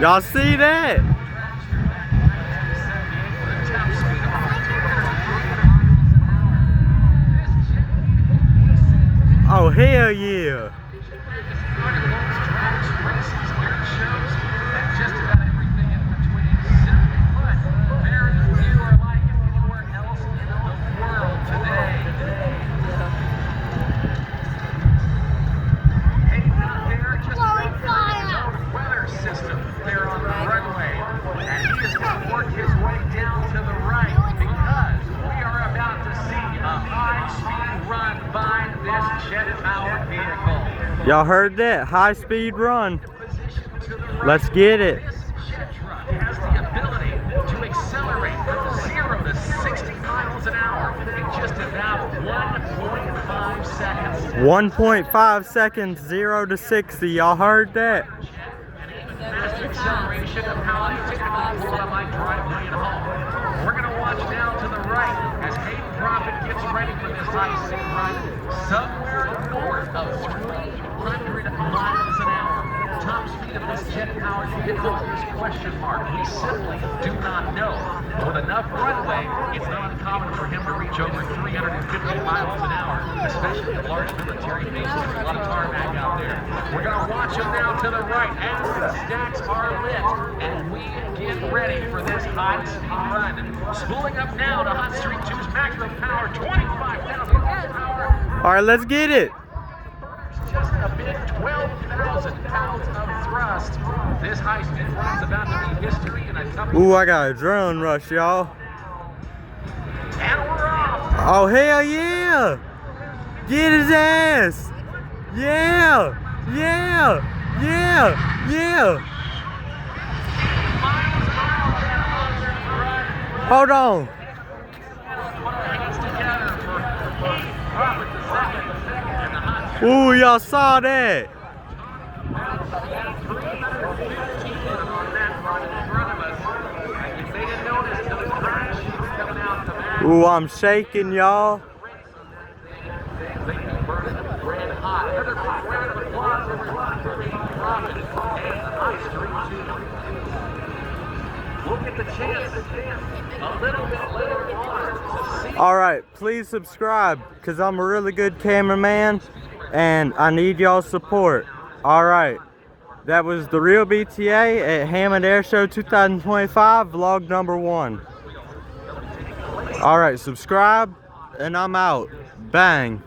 Y'all see that? Oh, hell yeah. Y'all heard that? High speed run. Let's get it. This jet truck has the ability to accelerate from 0 to 60 miles an hour in just about 1.5 seconds. 1.5 seconds, 0 to 60. Y'all heard that? Faster acceleration of how I typically pull out my driveway at home. We're going to watch now to the right as Hayden Profit gets ready for this high speed run somewhere north of 300 miles an hour. Top speed of this jet-powered vehicle is question mark. We simply do not know. With enough runway, it's not uncommon for him to reach over 350 miles an hour, especially at large military bases. There's a lot of tarmac out there. We're going to watch him now to the right as the stacks are lit, and we get ready for this high-speed run. Spooling up now to Hot Street 2's maximum power, 25,000 horsepower. All right, let's get it. Just a bit, 12,000 pounds of thrust. This high-speed run's about to be history in a couple. Ooh, I got a drone rush, y'all. And we're off. Oh, hell yeah. Get his ass. Yeah. Yeah. Yeah. Yeah. Hold on. Ooh, y'all saw that. Ooh, I'm shaking, y'all. All right, please subscribe because I'm a really good cameraman and I need y'all's support. All right, that was the Real BTA at Hammond Air Show 2025, vlog number 1. All right, subscribe and I'm out. Bang.